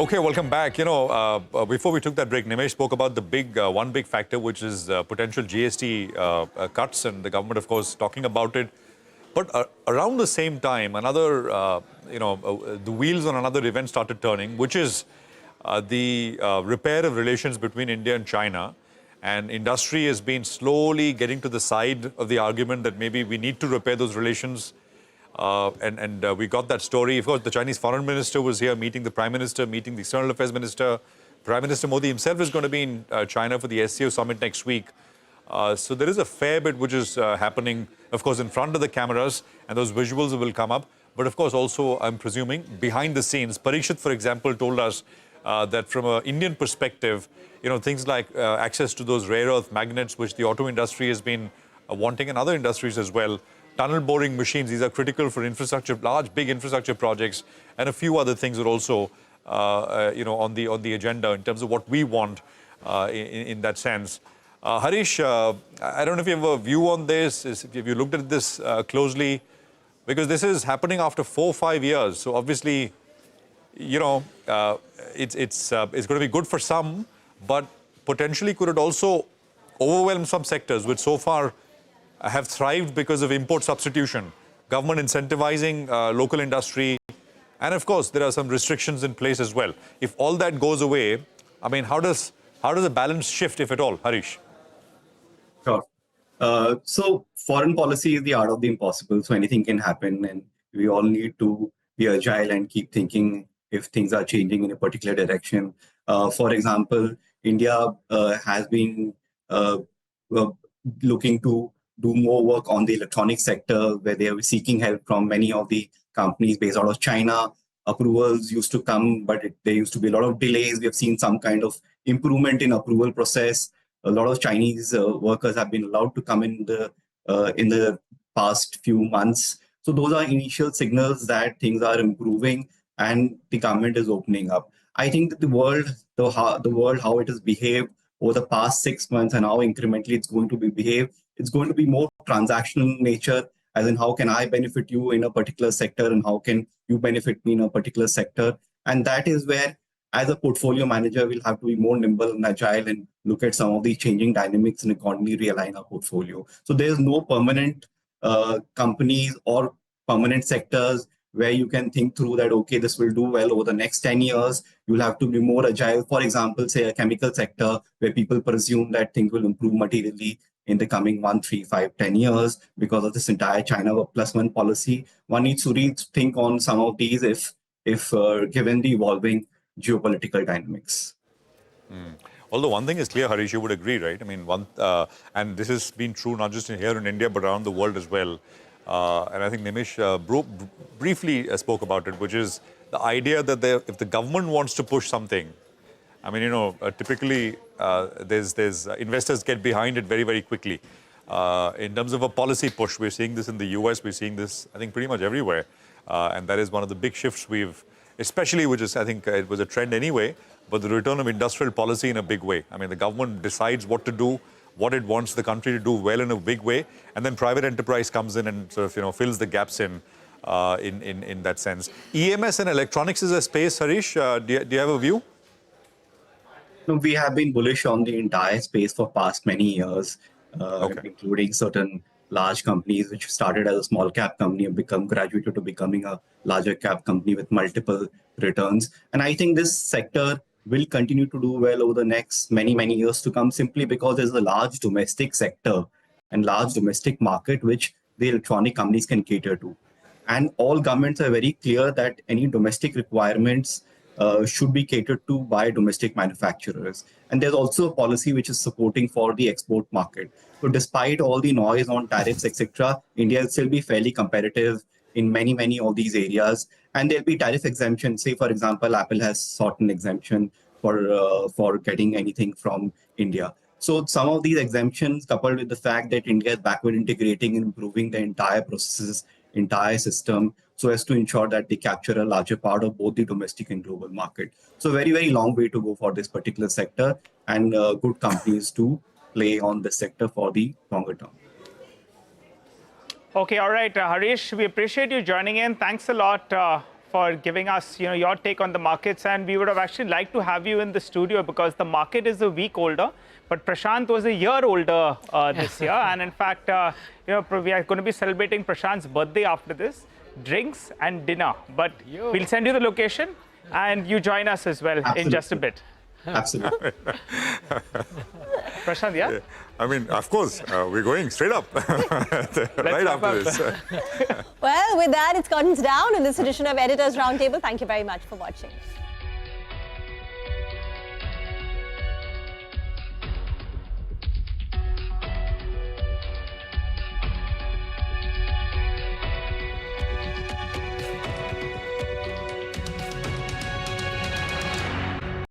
Okay, welcome back. Before we took that break, Nimesh spoke about the one big factor, which is potential GST cuts, and the government, of course, talking about it. But around the same time, the wheels on another event started turning, which is the repair of relations between India and China. And industry has been slowly getting to the side of the argument that maybe we need to repair those relations. We got that story. Of course, the Chinese foreign minister was here meeting the prime minister, meeting the external affairs minister. Prime Minister Modi himself is going to be in China for the SCO summit next week. So there is a fair bit which is happening, of course, in front of the cameras, and those visuals will come up. But of course, also, I'm presuming, behind the scenes. Parikshit, for example, told us that from an Indian perspective, things like access to those rare earth magnets, which the auto industry has been wanting, and other industries as well. Tunnel boring machines, these are critical for infrastructure, big infrastructure projects, and a few other things are also, on the agenda in terms of what we want in that sense. Harish, I don't know if you have a view on this, if you looked at this closely, because this is happening after 4 or 5 years. So obviously, it's going to be good for some, but potentially could it also overwhelm some sectors which so far have thrived because of import substitution, government incentivizing local industry, and of course there are some restrictions in place as well. If all that goes away, I mean, how does the balance shift, if at all, Harish? Sure. So foreign policy is the art of the impossible. So anything can happen, and we all need to be agile and keep thinking if things are changing in a particular direction. For example, India has been looking to do more work on the electronic sector, where they are seeking help from many of the companies based out of China. Approvals used to come, but there used to be a lot of delays. We have seen some kind of improvement in approval process. A lot of Chinese workers have been allowed to come in the past few months. So those are initial signals that things are improving and the government is opening up. I think that the world how it has behaved over the past 6 months and how incrementally it's going to be behaved, it's going to be more transactional in nature, as in how can I benefit you in a particular sector and how can you benefit me in a particular sector. And that is where, as a portfolio manager, we'll have to be more nimble and agile and look at some of the changing dynamics and accordingly realign our portfolio. So there's no permanent companies or permanent sectors where you can think through that, okay, this will do well over the next 10 years. You'll have to be more agile. For example, say a chemical sector where people presume that things will improve materially in the coming 1, 3, 5, 10 years because of this entire China plus one policy. One needs to rethink on some of these if given the evolving geopolitical dynamics. Although one thing is clear, Harish, you would agree, right? I mean, and this has been true not just here in India, but around the world as well. And I think Nimesh briefly spoke about it, which is the idea that if the government wants to push something, I mean, typically there's investors get behind it very, very quickly. In terms of a policy push, we're seeing this in the US, we're seeing this, I think, pretty much everywhere. And that is one of the big shifts especially, which is, I think, it was a trend anyway, but the return of industrial policy in a big way. I mean, the government decides what to do, what it wants the country to do well in a big way, and then private enterprise comes in and sort of, fills the gaps in that sense. EMS and electronics is a space, Harish. Do you have a view? No, we have been bullish on the entire space for past many years, including certain large companies which started as a small cap company and graduated to becoming a larger cap company with multiple returns. And I think this sector will continue to do well over the next many, many years to come, simply because there's a large domestic sector and large domestic market which the electronic companies can cater to. And all governments are very clear that any domestic requirements should be catered to by domestic manufacturers. And there's also a policy which is supporting for the export market. So despite all the noise on tariffs, etc., India will still be fairly competitive in many, many of these areas. And there'll be tariff exemption. Say, for example, Apple has sought an exemption for getting anything from India. So some of these exemptions, coupled with the fact that India is backward integrating and improving the entire processes, entire system, so as to ensure that they capture a larger part of both the domestic and global market. So very, very long way to go for this particular sector, and good companies to play on this sector for the longer term. Okay, all right, Harish, we appreciate you joining in. Thanks a lot for giving us, your take on the markets. And we would have actually liked to have you in the studio because the market is a week older, but Prashant was a year older this year. And in fact, we are going to be celebrating Prashant's birthday after this, drinks and dinner. But we'll send you the location and you join us as well in just a bit. Absolutely. Prashant, yeah? I mean, of course, we're going straight up right after this. Well, with that, it's curtains down in this edition of Editors Roundtable. Thank you very much for watching.